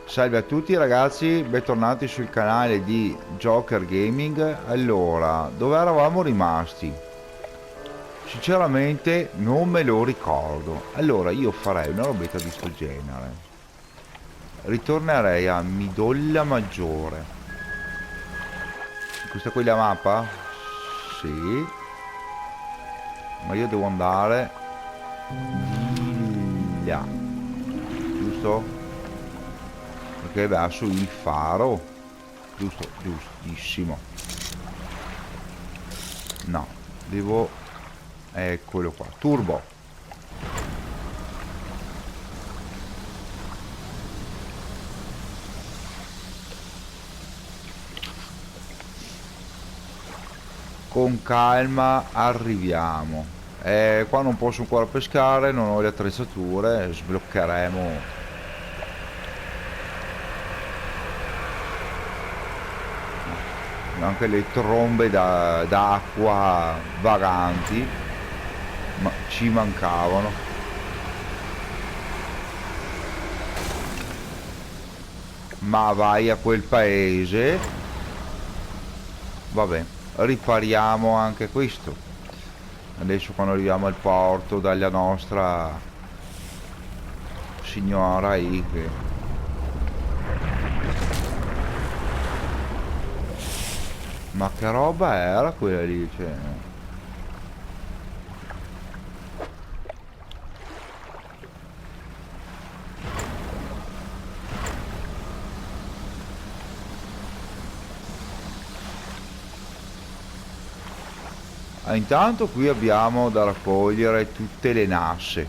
Salve a tutti ragazzi, bentornati sul canale di Joker Gaming. Allora, dove eravamo rimasti? Sinceramente non me lo ricordo. Allora, io farei una robetta di sto genere. Ritornerei a Midolla Maggiore. Questa qui è la mappa? Sì. Ma io devo andare di là, giusto? Perché verso il faro. Giusto, giustissimo. No, devo... Eccolo qua, turbo. Con calma arriviamo. Qua non posso ancora pescare, non ho le attrezzature, sbloccheremo. Anche le trombe d'acqua vaganti, ma ci mancavano. Ma vai a quel paese. Vabbè, ripariamo anche questo. Adesso quando arriviamo al porto dalla nostra signora Ike. Ma che roba era quella lì, cioè? Intanto qui abbiamo da raccogliere tutte le nasse.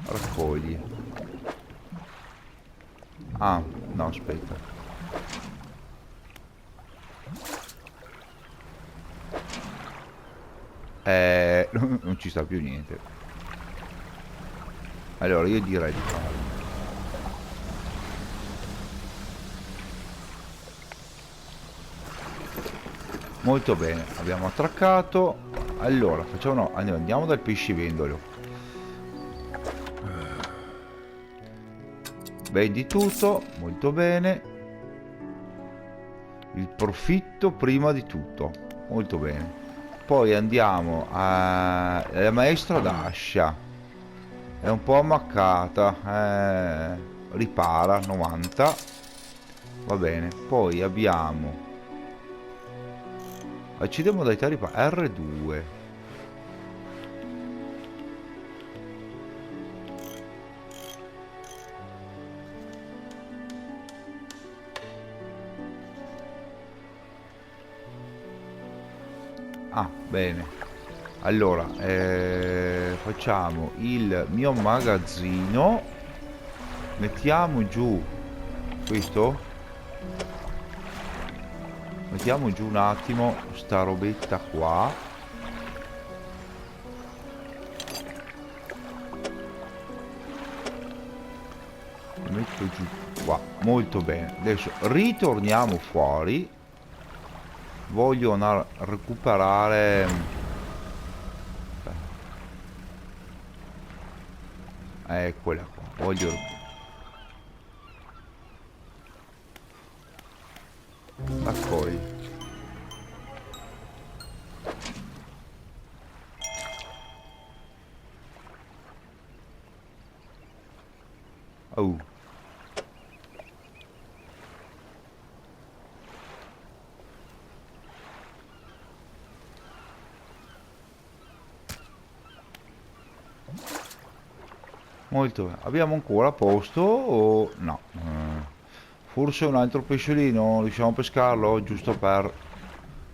Raccogli. Ah, no, aspetta. Non ci sta più niente. Allora io direi di farlo. Molto bene, abbiamo attraccato. Allora facciamo, no, andiamo dal pescivendolo. Vendi tutto, molto bene. Il profitto prima di tutto, molto bene. Poi andiamo alla maestra d'ascia. È un po' ammaccata, ripara 90. Va bene. Poi abbiamo accede modalità ripara R2. Ah, bene. Allora, facciamo il mio magazzino. Mettiamo giù questo. Mettiamo giù un attimo sta robetta qua. Lo metto giù qua. Molto bene. Adesso ritorniamo fuori. Voglio andare a recuperare. Eccola qua. Voglio raccogli. Oh. Molto bene. Abbiamo ancora posto o no? Forse un altro pesciolino, riusciamo a pescarlo giusto per...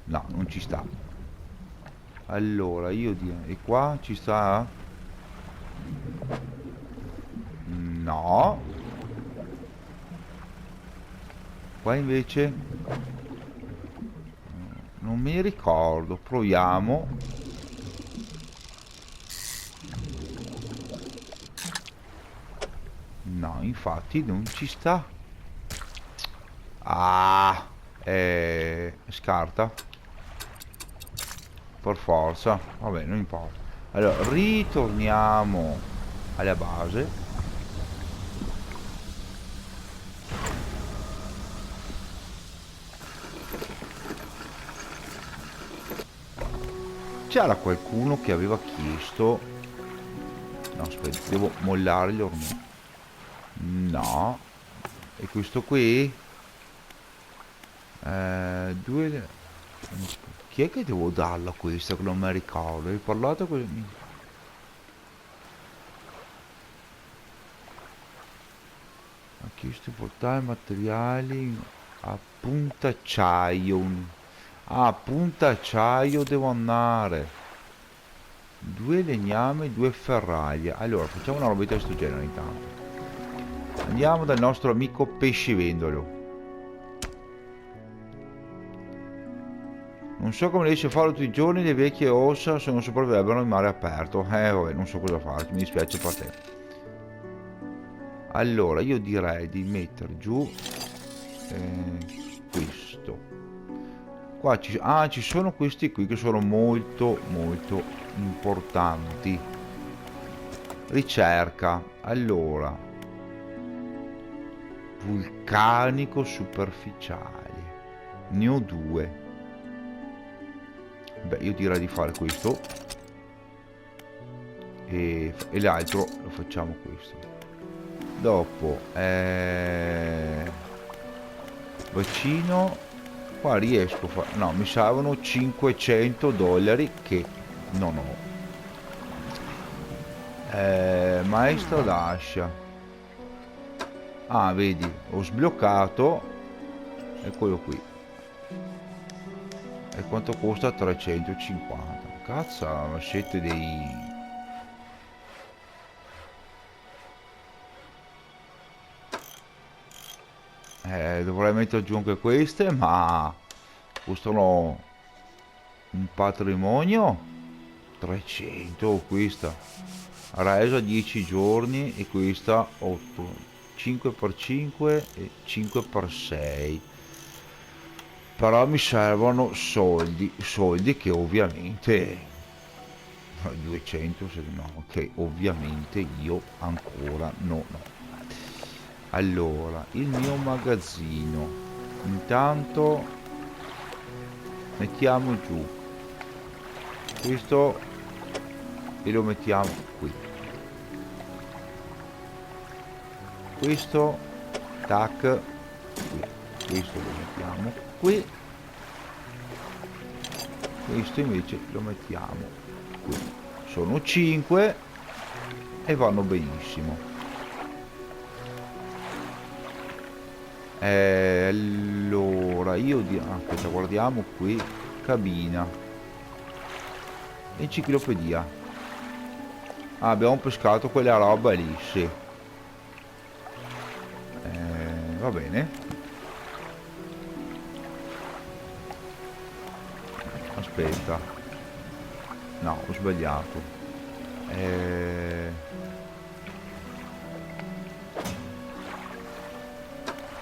No, non ci sta. Allora, io direi... E qua ci sta? No. Qua invece... Non mi ricordo. Proviamo. No, infatti non ci sta. Ah, scarta. Per forza. Vabbè, non importa. Allora, ritorniamo alla base. C'era qualcuno che aveva chiesto, no aspetta, devo mollare gli ormoni, no, e questo qui due, chi è che devo darla questa che non mi ricordo, hai parlato con ha chiesto di portare materiali a punta acciaio. A punta acciaio devo andare, due legname, due ferraglie. Allora facciamo una robetta di sto genere intanto. Andiamo dal nostro amico pescivendolo. Non so come riesce a farlo tutti i giorni, le vecchie ossa se non sopravvivono in mare aperto. Vabbè, non so cosa fare, mi dispiace per te. Allora io direi di mettere giù questo qua. Ci sono questi qui che sono molto molto importanti. Ricerca. Allora, vulcanico superficiale, ne ho due. Beh, io direi di fare questo e l'altro lo facciamo questo. Dopo bacino. Qua riesco a fare, no, mi servono $500 che non ho. Maestro d'ascia. Ah, vedi, ho sbloccato. Eccolo qui. E quanto costa? 350. Cazzo, ma siete dei... dovrei mettere giù anche queste, ma costano un patrimonio. 300 questa resa 10 giorni e questa 8, 5x5 e 5x6. Però mi servono soldi che ovviamente 200 no, che ovviamente io ancora non ho. Allora, il mio magazzino, intanto mettiamo giù questo e lo mettiamo qui. Questo, tac, qui. Questo lo mettiamo qui. Questo invece lo mettiamo qui. Sono 5 e vanno benissimo. Allora io aspetta, guardiamo qui. Cabina, enciclopedia. Abbiamo pescato quella roba lì, sì. Va bene. Aspetta, no, ho sbagliato.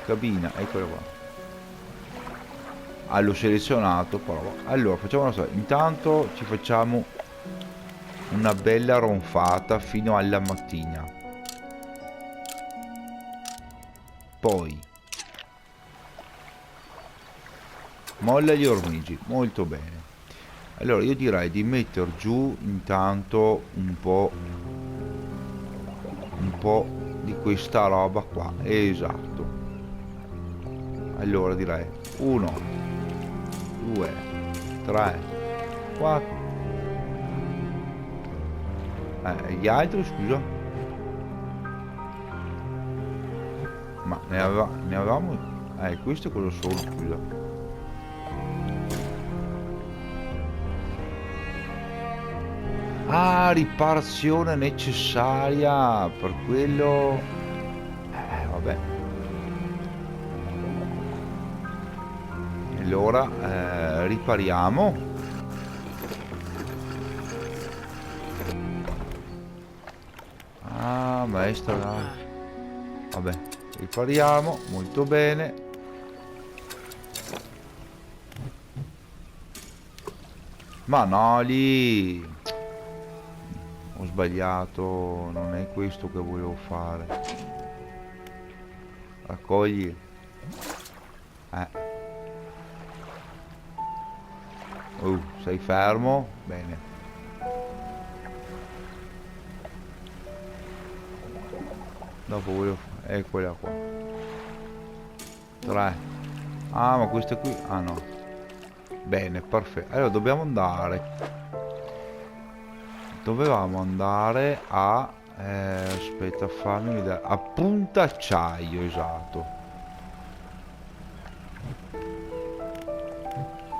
Cabina, eccola qua. L'ho selezionato, però. Allora facciamo una cosa, intanto ci facciamo una bella ronfata fino alla mattina, poi molla gli ormiggi. Molto bene. Allora io direi di mettere giù intanto un po' di questa roba qua. Esatto. Allora direi 1 2 3 4. Gli altri, scusa, ma ne avevamo. Questo cosa sono, scusa? Riparazione necessaria per quello. Vabbè. Allora ripariamo. Maestra, vabbè, ripariamo molto bene. Ma no, lì Ho sbagliato, non è questo che volevo fare. Raccogli. Sei fermo? Bene. Dopo volevo fare... Eccola qua. 3. Ah, ma queste qui... Ah no. Bene, perfetto. Allora dobbiamo andare... Dovevamo andare a... aspetta, fammi vedere. A Punta Acciaio, esatto.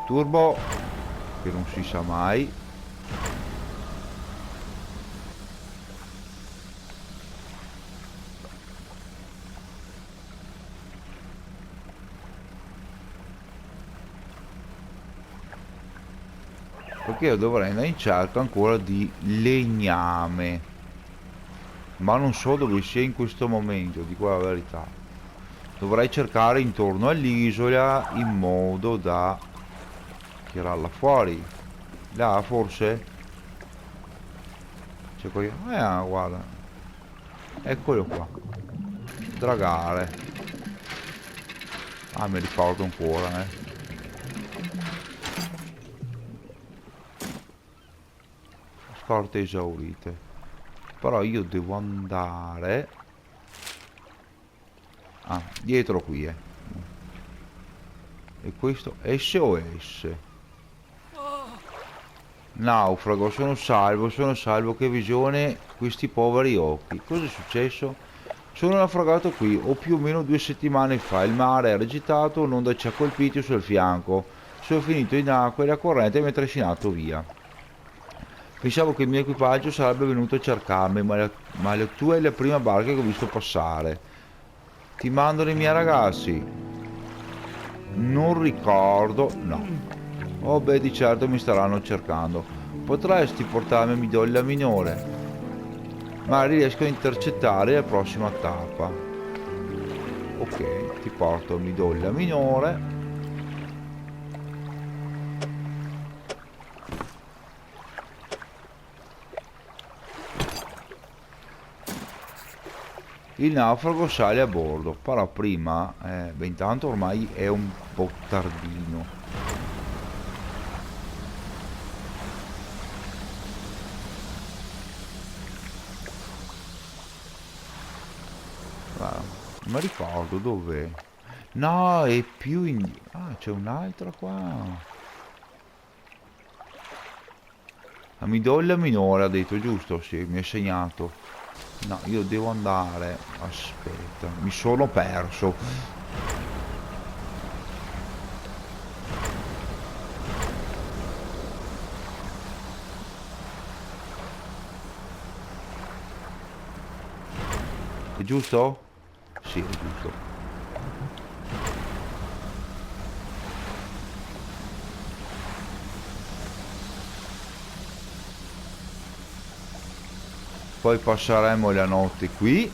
Turbo, che non si sa mai. Perché io dovrei andare in cerca ancora di legname, ma non so dove sia in questo momento, dico la verità. Dovrei cercare intorno all'isola in modo da tirarla fuori. Là forse c'è qualche... guarda, eccolo qua. Dragare. Ah, mi ricordo ancora, scorte esaurite. Però io devo andare... Ah, dietro qui, E questo SOS. Naufrago, sono salvo, che visione questi poveri occhi. Cosa è successo? Sono naufragato qui, o più o meno 2 settimane fa. Il mare era agitato, un'onda ci ha colpito sul fianco. Sono finito in acqua e la corrente mi ha trascinato via. Pensavo che il mio equipaggio sarebbe venuto a cercarmi, ma tu è la prima barca che ho visto passare. Ti mandano i miei ragazzi? Non ricordo, no. Oh beh, di certo mi staranno cercando. Potresti portarmi a Midoglia Minore? Magari riesco a intercettare la prossima tappa. Ok, ti porto a Midoglia Minore. Il naufrago sale a bordo, però prima, beh, intanto ormai è un po' tardino. Ah, non mi ricordo dove. No, è più in... Ah, c'è un'altra qua. A Midoglia Minore ha detto, giusto? Sì, mi ha segnato. No, io devo andare. Aspetta, mi sono perso. È giusto? Sì, è giusto. Poi passeremo la notte qui.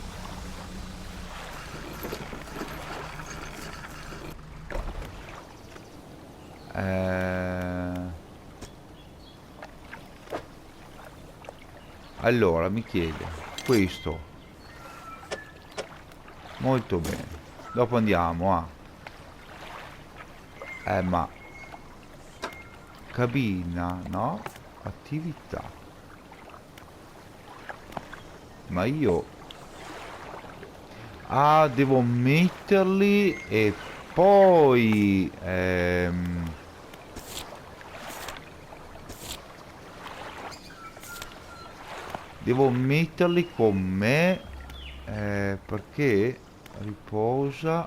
Allora, mi chiede questo. Molto bene. Dopo andiamo a... ma... Cabina, no? Attività. Ma io... Ah, devo metterli e poi... devo metterli con me perché riposa,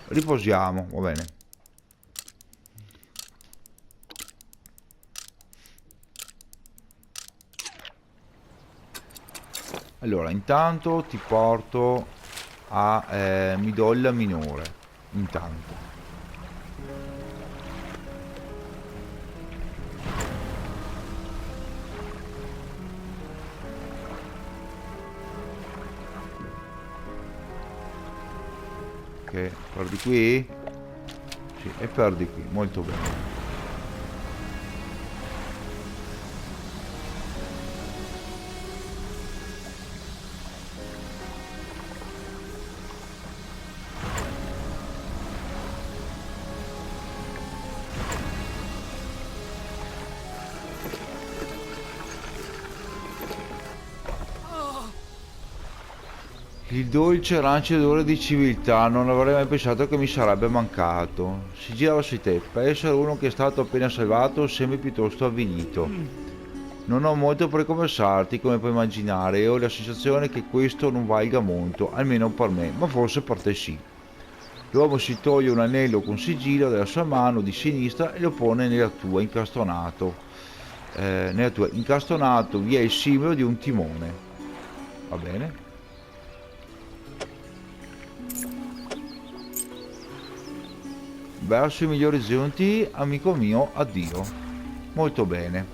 riposiamo, va bene. Allora, intanto ti porto a Midoglia Minore. Intanto. Ok, perdi qui? Sì, e perdi qui, molto bene. Il dolce arancio d'odore di civiltà, non avrei mai pensato che mi sarebbe mancato. Si girava su di te, per essere uno che è stato appena salvato, sembri piuttosto avvilito. Non ho molto per conversarti, come puoi immaginare, e ho la sensazione che questo non valga molto, almeno per me, ma forse per te sì. L'uomo si toglie un anello con sigillo dalla sua mano di sinistra e lo pone nella tua, incastonato. Incastonato vi è il simbolo di un timone. Va bene? Verso i migliori orizzonti, amico mio, addio. Molto bene.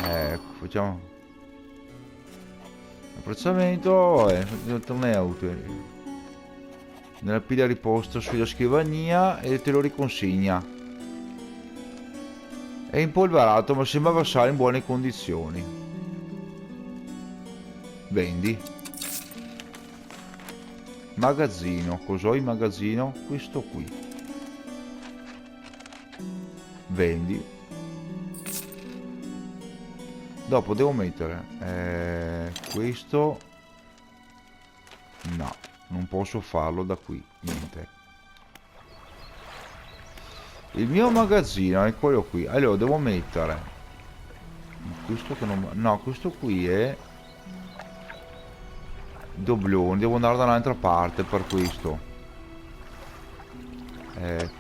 Ecco, facciamo apprezzamento, torneo utile. Nella pila riposta sulla scrivania e te lo riconsegna. È impolverato ma sembra versare in buone condizioni. Vendi. Magazzino. Cos'ho in magazzino? Questo qui. Vendi. Dopo devo mettere questo. No, non posso farlo da qui. Niente. Il mio magazzino è quello qui. Allora devo mettere questo che non... No, questo qui è doblone. Devo andare da un'altra parte per questo.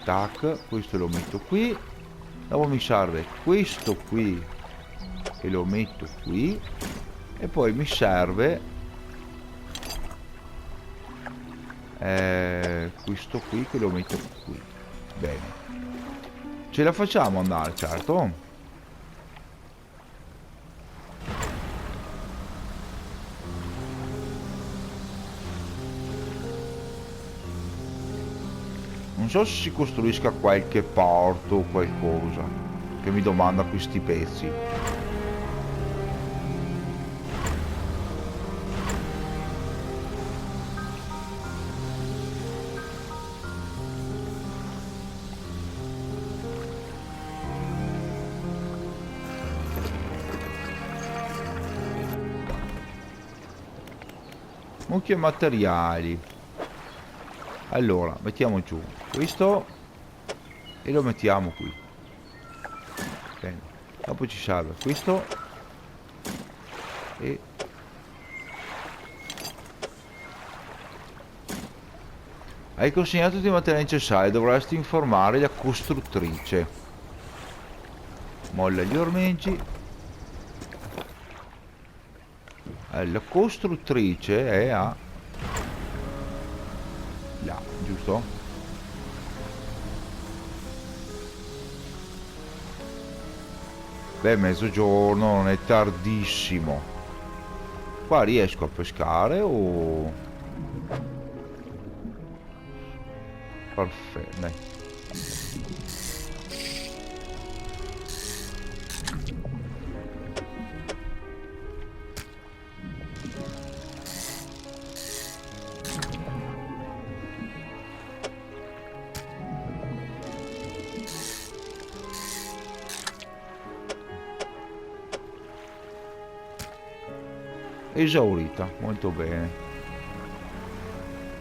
Tac, questo lo metto qui. Dopo mi serve questo qui e lo metto qui. E poi mi serve questo qui che lo metto qui. Bene. Ce la facciamo andare, certo. Non so se si costruisca qualche porto o qualcosa che mi domanda questi pezzi. Mucchio materiali. Allora, mettiamo giù questo e lo mettiamo qui. Bene. Dopo ci serve questo e hai consegnato tutti i materiali necessari, dovresti informare la costruttrice. Molla gli ormeggi. La costruttrice è a là, giusto? Beh, mezzogiorno non è tardissimo. Qua riesco a pescare o... Perfetto, dai. Esaurita, molto bene.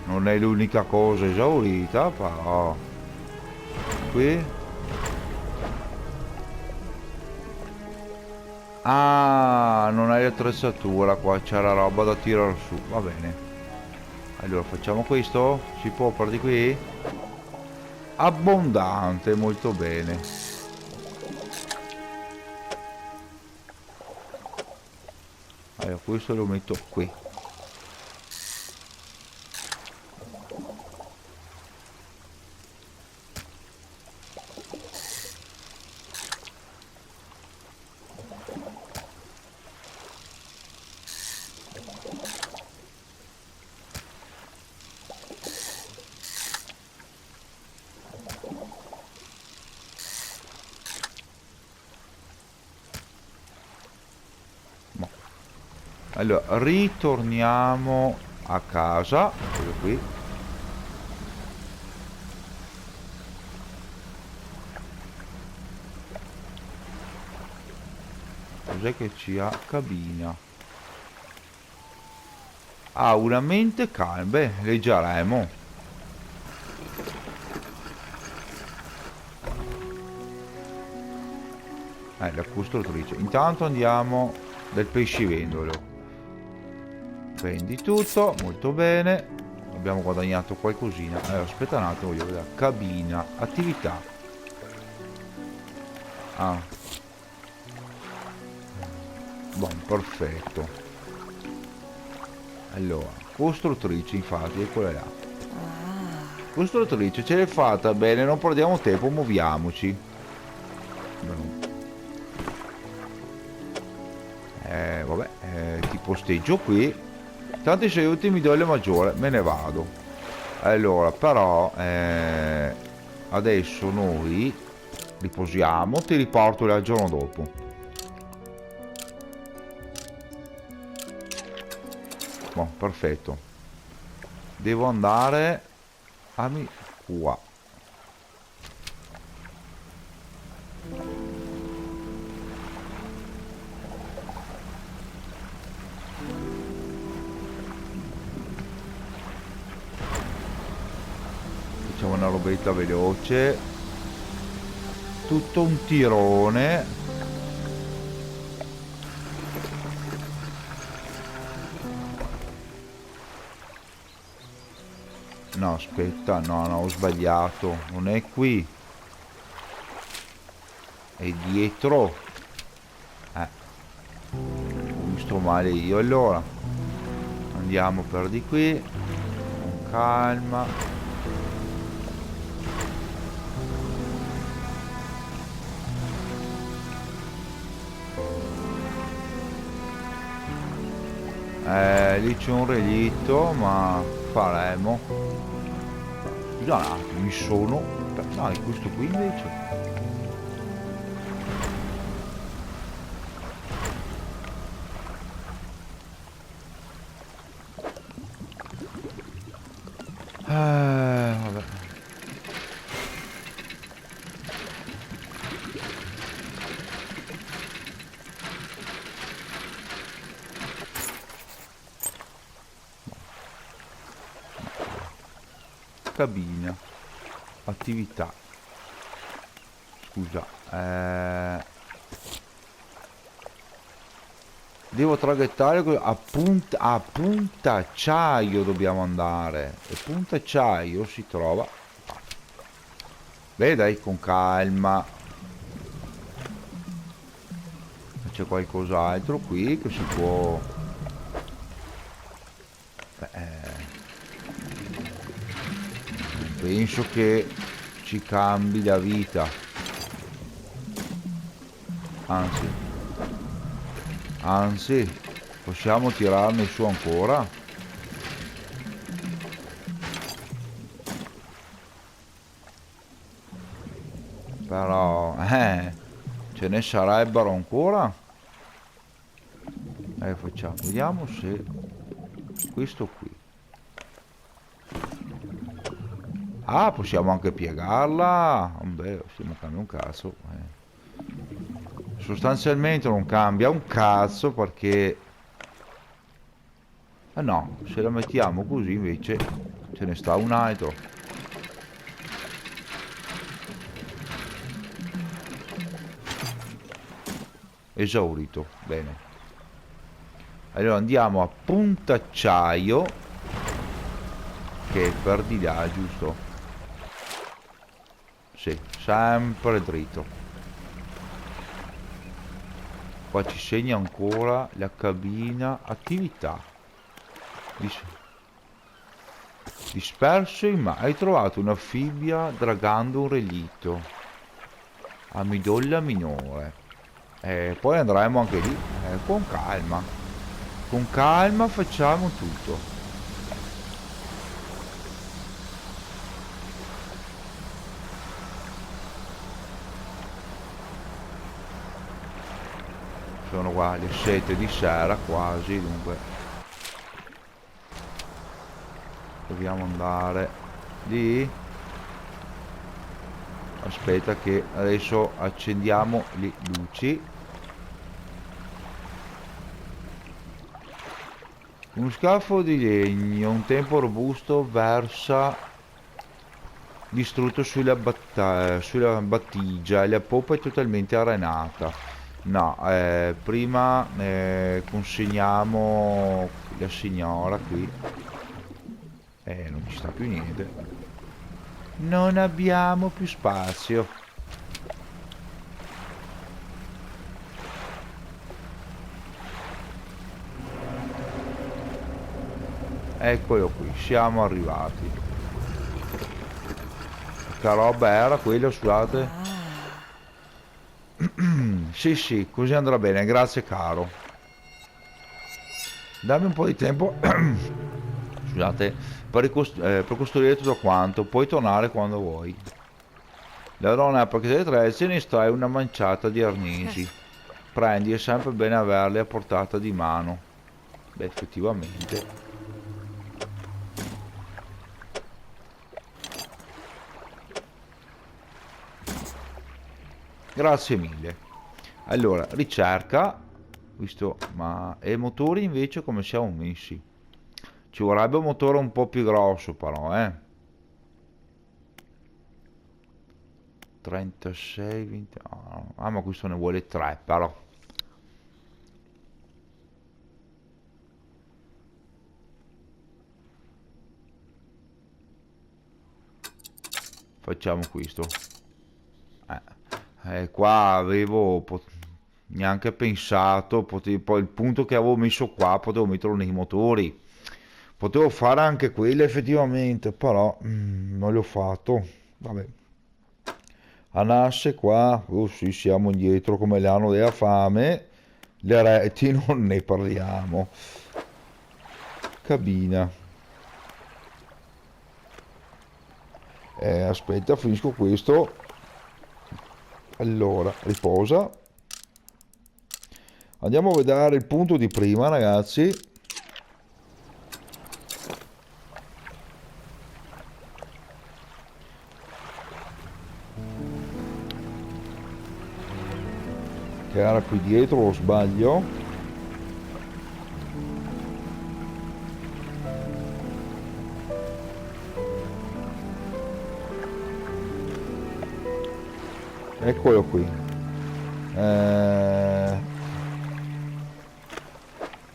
Non è l'unica cosa esaurita, però qui non hai l'attrezzatura qua, c'è la roba da tirare su, va bene. Allora facciamo questo, si può per di qui? Abbondante, molto bene. Allora questo lo metto qui. Allora ritorniamo a casa, quello qui. Cos'è che ci ha? Cabina. Ha una mente calma. Beh, leggeremo. La costruttrice. Intanto andiamo del pescivendolo. Vendi tutto, molto bene. Abbiamo guadagnato qualcosina. Aspetta un attimo, voglio vedere. Cabina, attività. Ah. Buon, perfetto. Allora, costruttrice, infatti, eccola là. Costruttrice, ce l'hai fatta bene, non perdiamo tempo, muoviamoci. Vabbè, ti posteggio qui. Tanti saluti, mi do le maggiore, me ne vado. Allora, però, adesso noi riposiamo, ti riporto il giorno dopo. Boh, perfetto. Devo andare a qua. Facciamo una robetta veloce. Tutto un tirone. No, aspetta, no, ho sbagliato. Non è qui. È dietro. Ho visto male io. Allora, andiamo per di qui. Con calma. Lì c'è un relitto, ma faremo. Scusa un attimo, mi sono. No, è questo qui invece. Vabbè. Cabina, attività. Scusa, devo traghettare a Punta Acciaio, dobbiamo andare, e Punta Acciaio si trova. Beh, dai, con calma. C'è qualcos'altro qui che si può. Penso che ci cambi la vita. Anzi, possiamo tirarne su ancora. Però, ce ne sarebbero ancora. Facciamo, vediamo se questo qui. Ah, possiamo anche piegarla. Beh, stiamo cambiando un cazzo. Sostanzialmente non cambia un cazzo perché. Ah no, se la mettiamo così invece ce ne sta un altro. Esaurito, bene. Allora andiamo a Punta Acciaio, che è per di là, giusto? Sì, sempre dritto. Qua ci segna ancora la cabina, attività. Disperso in mare. Hai trovato una fibbia dragando un relitto a midolla minore. Poi andremo anche lì, con calma. Con calma facciamo tutto. Sono qua le 7 di sera quasi, dunque dobbiamo andare lì. Aspetta che adesso accendiamo le luci. Uno scafo di legno, un tempo robusto, versa distrutto sulla battigia e la poppa è totalmente arenata. No, prima consegniamo la signora qui. Non ci sta più niente. Non abbiamo più spazio. Eccolo qui, siamo arrivati. Che roba era quella, scusate? Sì, sì, così andrà bene, grazie caro. Dammi un po' di tempo, scusate, per costruire tutto quanto. Puoi tornare quando vuoi. La donna a pacchetto di attrezzi e ne estrai una manciata di arnesi. Prendi, è sempre bene averli a portata di mano. Beh, effettivamente. Grazie mille. Allora, ricerca, visto, ma e motori invece come siamo messi? Ci vorrebbe un motore un po' più grosso però, 36, 20... Ah, ma questo ne vuole 3 però. Facciamo questo. Qua avevo neanche pensato, poi il punto che avevo messo qua potevo metterlo nei motori. Potevo fare anche quello effettivamente, però non l'ho fatto. Vabbè. A Nasse qua, oh sì, siamo indietro come l'anno della fame. Le reti non ne parliamo. Cabina. Aspetta, finisco questo. Allora, riposa. Andiamo a vedere il punto di prima, ragazzi. Che era qui dietro, o sbaglio? Eccolo qui.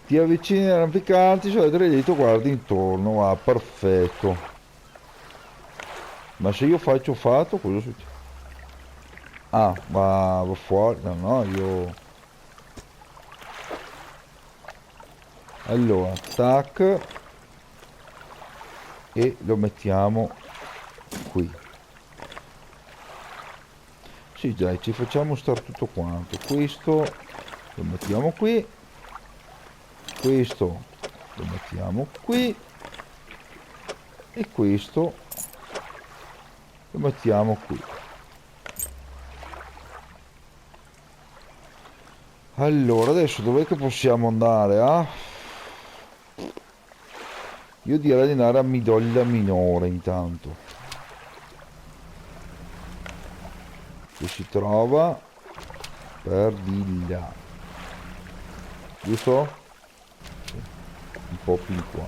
Ti avvicini all'arrampicarti, se avete dritto guardi intorno. Ah, perfetto. Ma se io faccio fatto, cosa succede? Ah, va fuori. No, no, io... Allora, tac. E lo mettiamo qui. Sì, dai, ci facciamo stare tutto quanto. Questo lo mettiamo qui. Questo lo mettiamo qui. E questo lo mettiamo qui. Allora, adesso dov'è che possiamo andare? Io direi di andare a Midoglia Minore intanto. Che si trova per di là. Giusto? Sì. Un po' più in qua.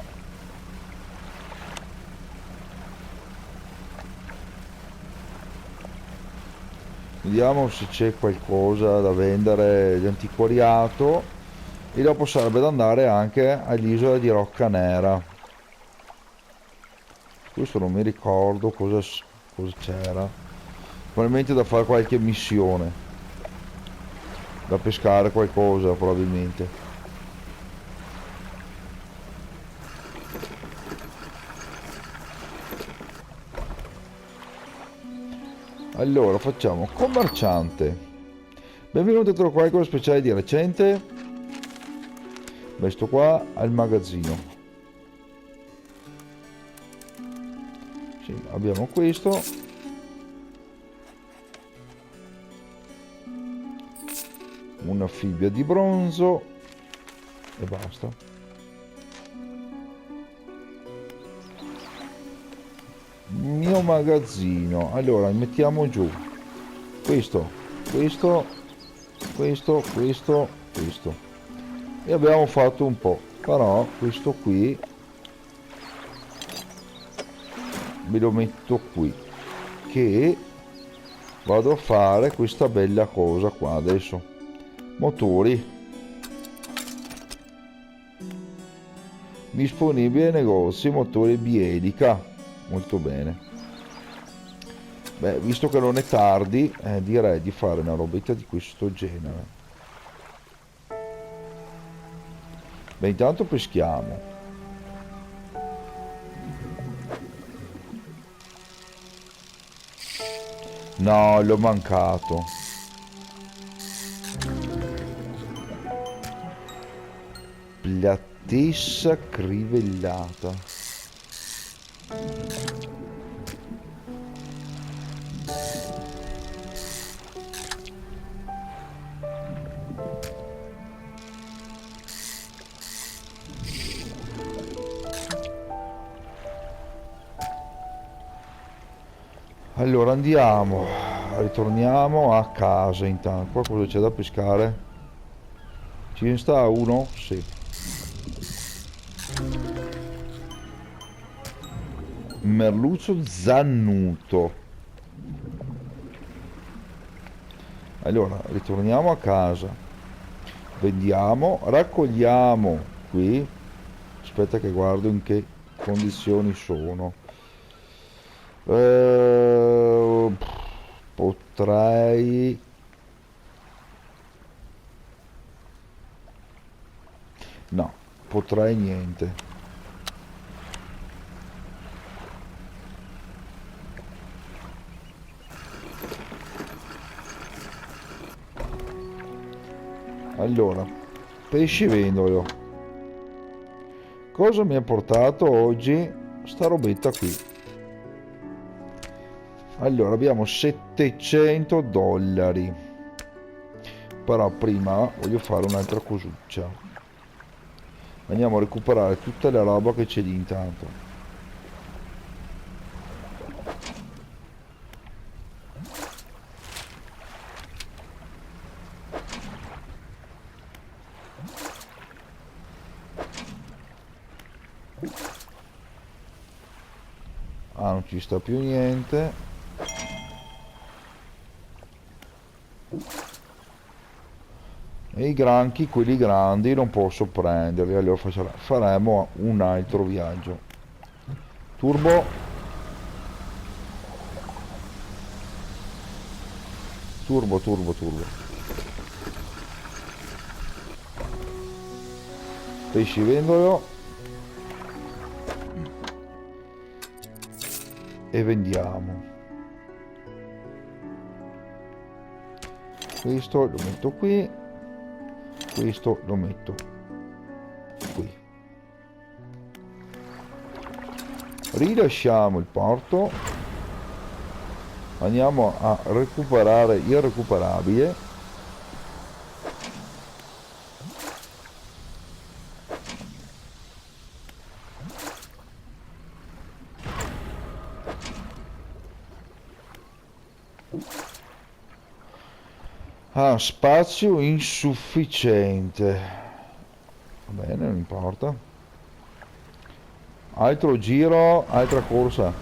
Vediamo se c'è qualcosa da vendere di antiquariato. E dopo sarebbe da andare anche all'isola di Rocca Nera. Questo non mi ricordo cosa c'era. Probabilmente da fare qualche missione. Da pescare qualcosa probabilmente. Allora facciamo commerciante. Benvenuto a trovo qualcosa speciale di recente. Questo qua al magazzino. Sì, abbiamo questo. Una fibbia di bronzo. E basta. Mio magazzino. Allora mettiamo giù questo, questo, questo, questo, questo. E abbiamo fatto un po'. Però questo qui me lo metto qui, che vado a fare questa bella cosa qua adesso. Motori disponibili ai negozi, motori Bielica. Molto bene. Beh, visto che non è tardi, direi di fare una robetta di questo genere. Beh, intanto peschiamo. No, l'ho mancato. Platessa crivellata. Allora andiamo, ritorniamo a casa intanto. Qua cosa c'è da pescare? Ce ne sta uno? Sì. Merluzzo zannuto. Allora ritorniamo a casa, vendiamo, raccogliamo qui. Aspetta che guardo in che condizioni sono. Eh, potrei... No, potrei niente. Allora, pescivendolo. Cosa mi ha portato oggi sta robetta qui? Allora, abbiamo 700 dollari. Però prima voglio fare un'altra cosuccia. Andiamo a recuperare tutta la roba che c'è lì intanto. Ah, non ci sta più niente. E i granchi, quelli grandi, non posso prenderli. Allora faremo un altro viaggio. Turbo. Turbo, turbo, turbo. Pescivendolo. E vendiamo. Questo lo metto qui, questo lo metto qui. Rilasciamo il porto, andiamo a recuperare il recuperabile. Ah, spazio insufficiente. Va bene, non importa. Altro giro, altra corsa.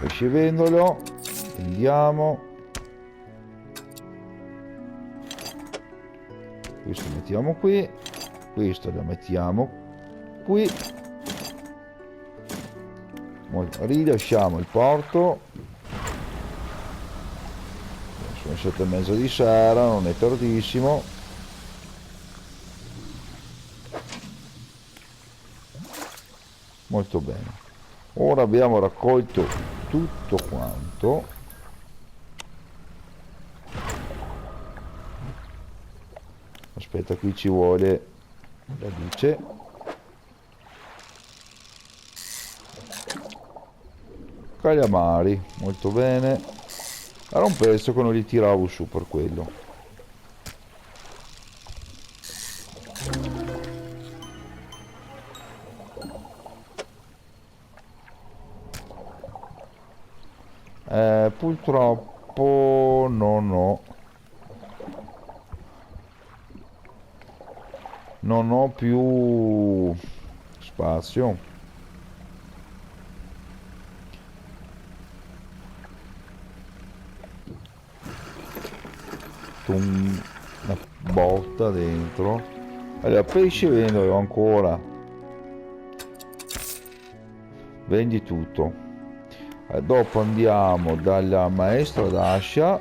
Pescivendolo, andiamo. Questo mettiamo qui, questo lo mettiamo qui. Rilasciamo il porto. Sono 7:30 di sera, non è tardissimo. Molto bene. Ora abbiamo raccolto tutto quanto. Aspetta, qui ci vuole la luce. Calamari, molto bene. Era un pezzo che non li tiravo su per quello. Purtroppo non ho più spazio. Tum, una botta dentro. Allora, pesce vendo ancora. Vendi tutto. Dopo andiamo dalla maestra Dasha.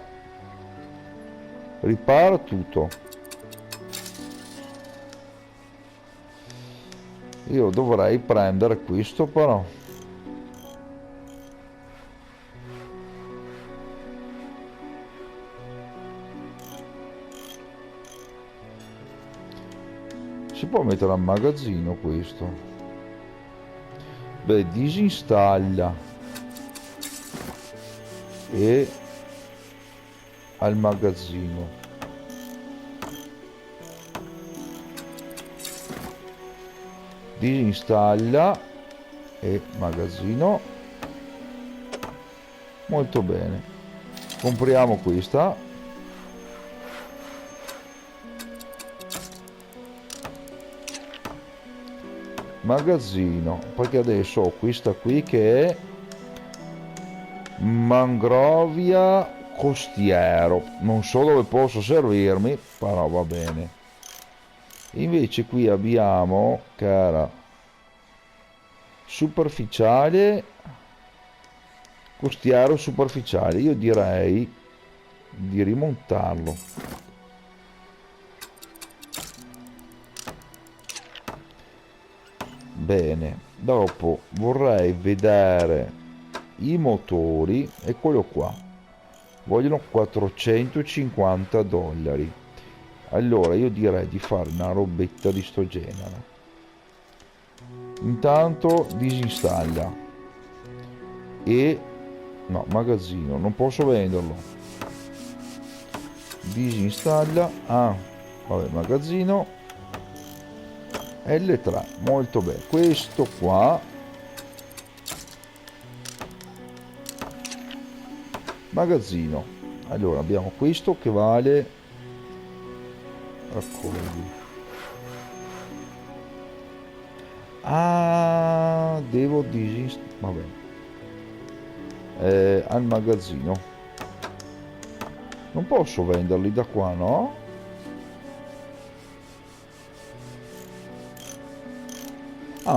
Ripara tutto. Io dovrei prendere questo però. Si può mettere al magazzino questo? Beh, disinstalla e al magazzino. Disinstalla e magazzino. Molto bene. Compriamo questa. Magazzino, perché adesso ho questa qui che è mangrovia costiero, non so dove posso servirmi, però va bene. Invece qui abbiamo che era superficiale, costiero superficiale. Io direi di rimontarlo. Bene, dopo vorrei vedere i motori e quello qua vogliono 450 dollari. Allora io direi di fare una robetta di sto genere. Intanto disinstalla e no, magazzino, non posso venderlo. Disinstalla, vabbè, magazzino L3, molto bene. Questo qua magazzino. Allora abbiamo questo che vale, raccogli, devo disinstallare, vabbè, al magazzino non posso venderli da qua, no?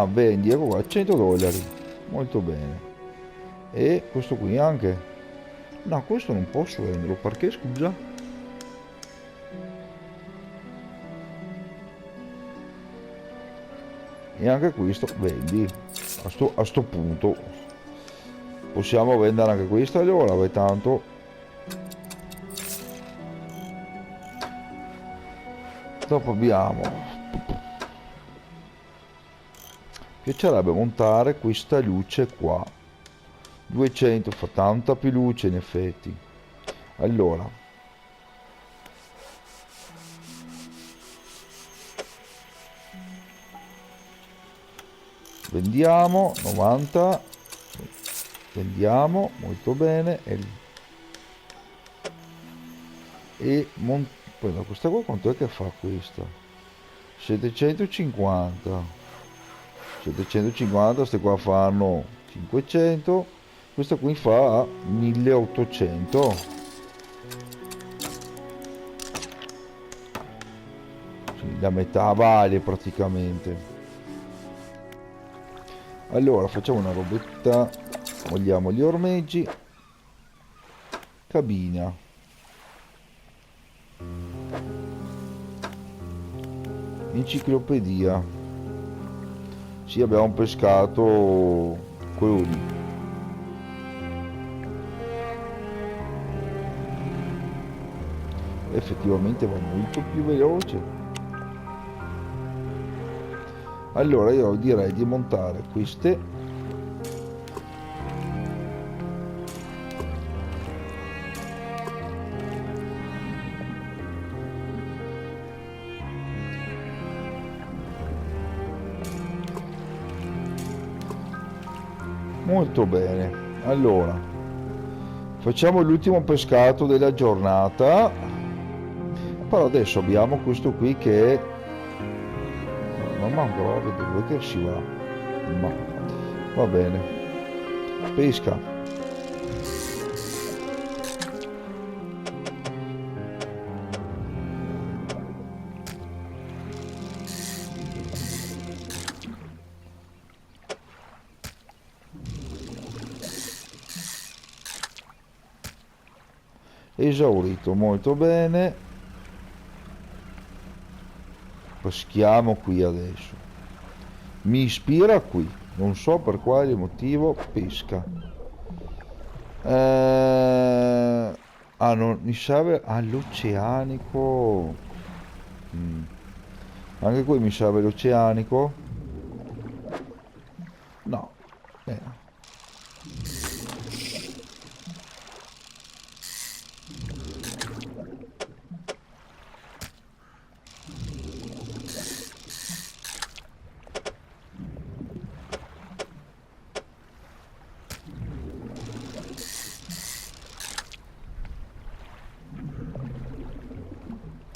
Vendi, ecco qua, 100 dollari, molto bene. E questo qui anche, no, questo non posso venderlo, perché scusa? E anche questo vendi. A sto punto possiamo vendere anche questo, allora, beh, tanto dopo abbiamo, piacerebbe montare questa luce qua, 200, fa tanta più luce in effetti. Allora vendiamo 90, vendiamo molto bene poi da questa qua quanto è che fa questa? 750, 750, queste qua fanno 500, questa qui fa 1800, sì, la metà vale praticamente. Allora facciamo una robetta, togliamo gli ormeggi, cabina, enciclopedia, sì, abbiamo pescato quello lì. Effettivamente va molto più veloce. Allora io direi di montare queste molto bene. Allora Facciamo l'ultimo pescato della giornata. Però adesso abbiamo questo qui che è... Ma manco, dove che si va? Ma va bene. Pesca. Esaurito, molto bene. Peschiamo qui adesso. Mi ispira qui, non so per quale motivo. Pesca. Ah, non mi serve all'oceanico. Anche qui mi serve l'oceanico. No.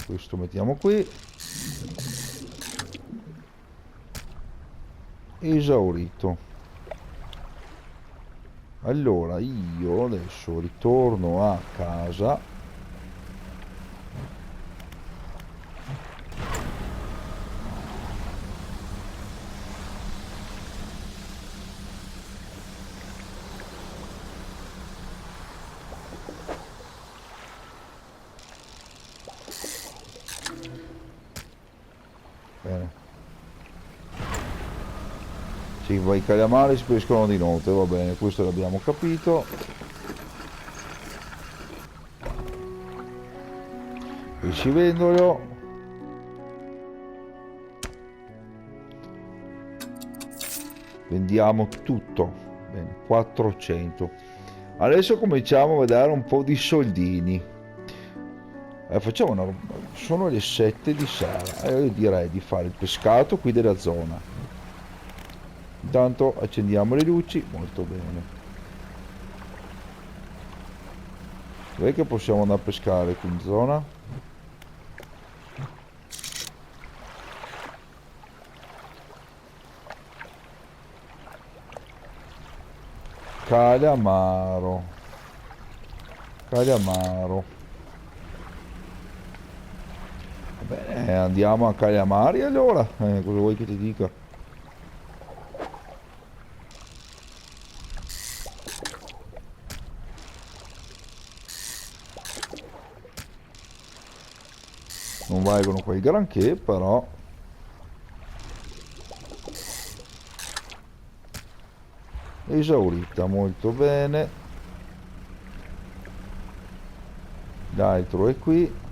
Questo mettiamo qui. Esaurito. Allora io adesso ritorno a casa. Bene. Sì, i calamari si pescano di notte, va bene, questo l'abbiamo capito. Pescivendolo. Vendiamo tutto. Bene, 400. Adesso cominciamo a vedere un po' di soldini. Facciamo una... Sono le 7 di sera e io direi di fare il pescato qui della zona. Intanto accendiamo le luci, molto bene. Dov'è che possiamo andare a pescare qui in zona? Calamaro. Calamaro. Bene, andiamo a Calamari allora. Cosa vuoi che ti dica? Non valgono quel granché, però esaurita, molto bene. L'altro è qui.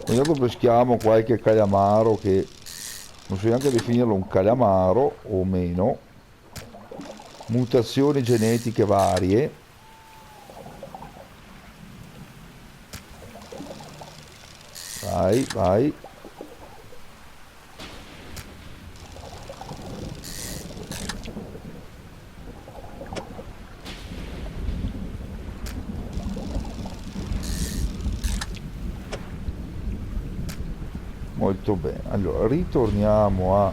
Ogni tanto peschiamo qualche calamaro che non so neanche definirlo un calamaro o meno. Mutazioni genetiche varie. Vai, vai. Molto bene. Allora, ritorniamo a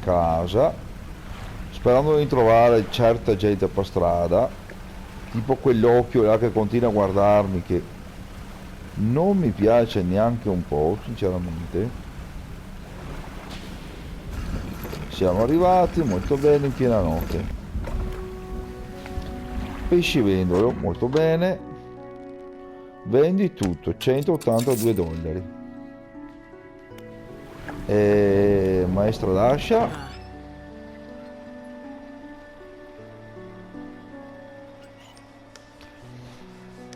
casa, sperando di trovare certa gente per strada, tipo quell'occhio là che continua a guardarmi, che non mi piace neanche un po', sinceramente. Siamo arrivati molto bene in piena notte. Pescivendolo, molto bene. Vendi tutto, 182 dollari. Maestro d'ascia.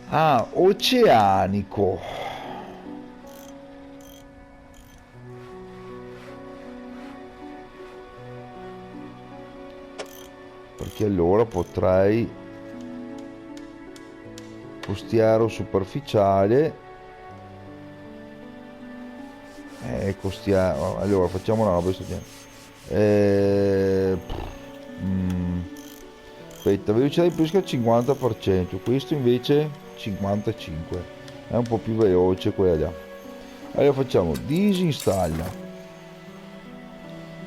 Ah, oceanico. Perché allora potrei costiero superficiale. Costiera. Allora facciamo una roba sto genere. Aspetta, velocità di pesca al 50%, questo invece 55%, è un po' più veloce quella là. Allora facciamo disinstalla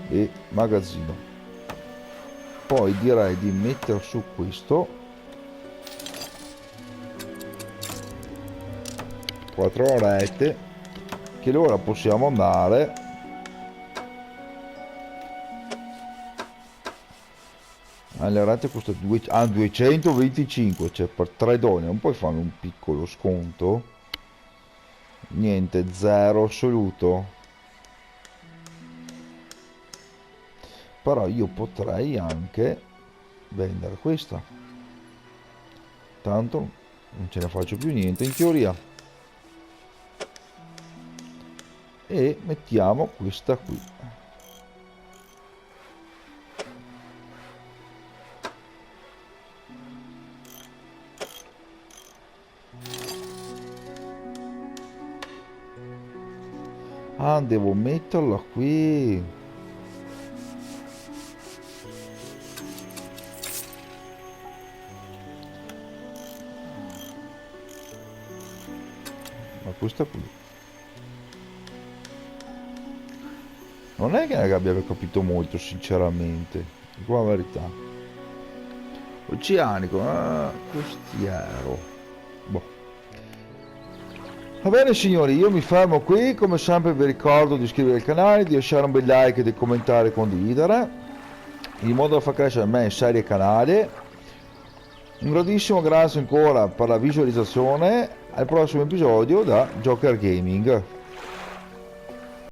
e magazzino. Poi direi di mettere su questo 4 orette, che ora possiamo andare alle rate. Costa 225, cioè per 3 donne non puoi fare un piccolo sconto? Niente, zero assoluto. Però io potrei anche vendere questa, tanto non ce ne faccio più niente in teoria, e mettiamo questa qui. Ah, devo metterla qui. Ma questa qui non è che abbia capito molto, sinceramente, dico la verità. Oceanico, costiero, boh. Va bene signori, io mi fermo qui. Come sempre vi ricordo di iscrivervi al canale, di lasciare un bel like, di commentare e condividere, in modo da far crescere me in serie canale. Un grandissimo grazie ancora per la visualizzazione. Al prossimo episodio da Joker Gaming.